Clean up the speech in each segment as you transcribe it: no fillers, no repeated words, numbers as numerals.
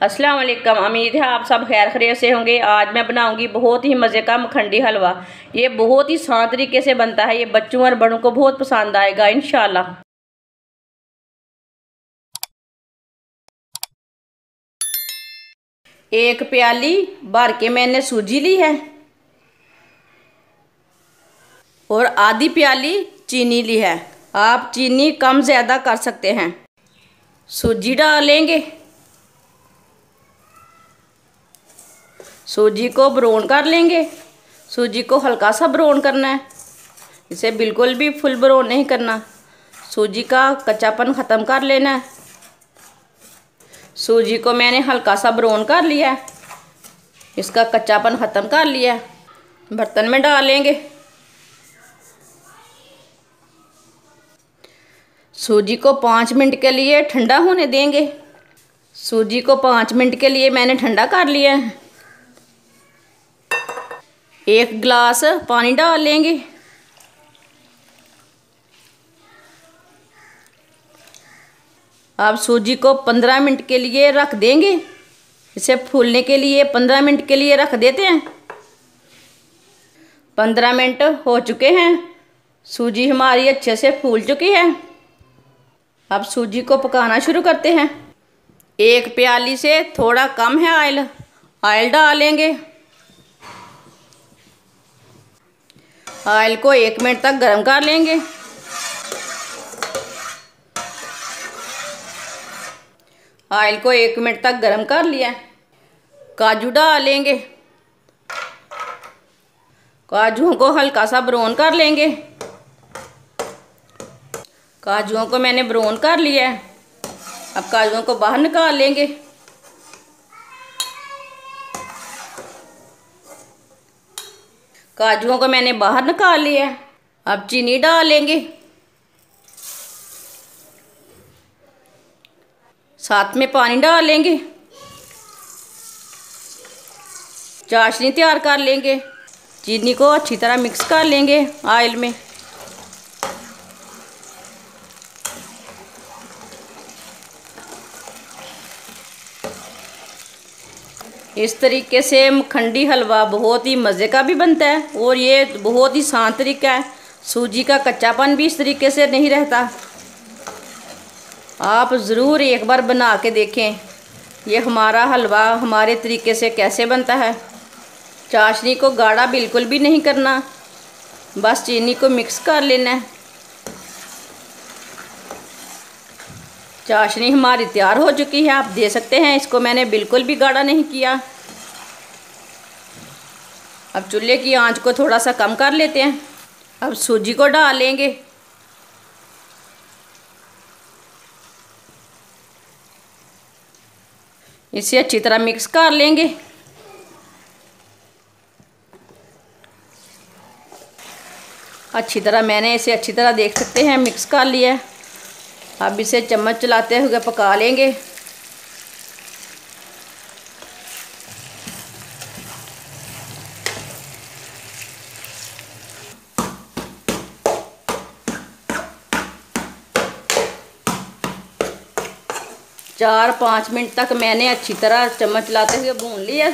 अस्सलाम वालेकुम। उम्मीद है आप सब खैर खैरियत से होंगे। आज मैं बनाऊंगी बहुत ही मज़े का मखंडी हलवा। ये बहुत ही आसान तरीके से बनता है। ये बच्चों और बड़ों को बहुत पसंद आएगा इंशाल्लाह। एक प्याली भर के मैंने सूजी ली है और आधी प्याली चीनी ली है। आप चीनी कम ज़्यादा कर सकते हैं। सूजी डालेंगे, सूजी को ब्राउन कर लेंगे। सूजी को हल्का सा ब्राउन करना है, इसे बिल्कुल भी फुल ब्राउन नहीं करना। सूजी का कच्चापन ख़त्म कर लेना है। सूजी को मैंने हल्का सा ब्राउन कर लिया है, इसका कच्चापन ख़त्म कर लिया है। बर्तन में डालेंगे, सूजी को 5 मिनट के लिए ठंडा होने देंगे। सूजी को 5 मिनट के लिए मैंने ठंडा कर लिया है। 1 गिलास पानी डाल लेंगे। अब सूजी को 15 मिनट के लिए रख देंगे। इसे फूलने के लिए 15 मिनट के लिए रख देते हैं। 15 मिनट हो चुके हैं, सूजी हमारी अच्छे से फूल चुकी है। अब सूजी को पकाना शुरू करते हैं। 1 प्याली से थोड़ा कम है ऑयल डालेंगे। ऑयल को 1 मिनट तक गर्म कर लेंगे। ऑयल को 1 मिनट तक गर्म कर लिया। काजू डालेंगे, काजुओं को हल्का सा ब्राउन कर लेंगे। काजुओं को मैंने ब्राउन कर लिया है। अब काजुओं को बाहर निकाल लेंगे। काजुओं को मैंने बाहर निकाल लिया है। अब चीनी डालेंगे, साथ में पानी डालेंगे। चाशनी तैयार कर लेंगे। चीनी को अच्छी तरह मिक्स कर लेंगे ऑयल में। इस तरीके से मखंडी हलवा बहुत ही मज़े का भी बनता है और ये बहुत ही आसान तरीका है। सूजी का कच्चापन भी इस तरीके से नहीं रहता। आप ज़रूर एक बार बना के देखें ये हमारा हलवा हमारे तरीके से कैसे बनता है। चाशनी को गाढ़ा बिल्कुल भी नहीं करना, बस चीनी को मिक्स कर लेना है। चाशनी हमारी तैयार हो चुकी है, आप दे सकते हैं। इसको मैंने बिल्कुल भी गाढ़ा नहीं किया। अब चूल्हे की आंच को थोड़ा सा कम कर लेते हैं। अब सूजी को डालेंगे। इसे अच्छी तरह मिक्स कर लेंगे। अच्छी तरह मैंने इसे अच्छी तरह देख सकते हैं मिक्स कर लिया है। अब इसे चम्मच चलाते हुए पका लेंगे। चार 5 मिनट तक मैंने अच्छी तरह चम्मच चलाते हुए भून लिया।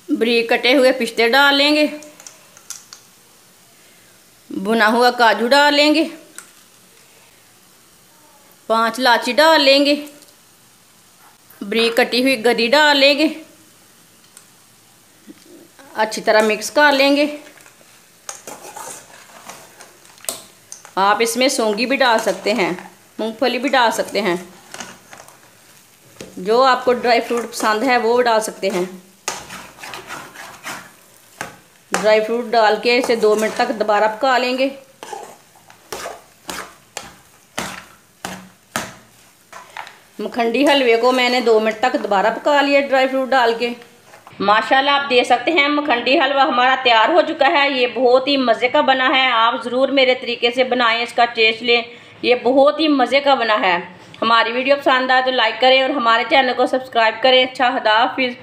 बारीक कटे हुए पिस्ते डालेंगे, भुना हुआ काजू डालेंगे, 5 इलायची डालेंगे, बारीक कटी हुई गरी डालेंगे। अच्छी तरह मिक्स कर लेंगे। आप इसमें सौंगी भी डाल सकते हैं, मूंगफली भी डाल सकते हैं। जो आपको ड्राई फ्रूट पसंद है वो डाल सकते हैं। ड्राई फ्रूट डाल के इसे 2 मिनट तक दोबारा पका लेंगे। मखंडी हलवे को मैंने 2 मिनट तक दोबारा पका लिया ड्राई फ्रूट डाल के। माशाल्लाह आप देख सकते हैं मखंडी हलवा हमारा तैयार हो चुका है। ये बहुत ही मज़े का बना है। आप ज़रूर मेरे तरीके से बनाएं, इसका टेस्ट लें। ये बहुत ही मज़े का बना है। हमारी वीडियो पसंद आए तो लाइक करें और हमारे चैनल को सब्सक्राइब करें। अच्छा, खुदा हाफिज़।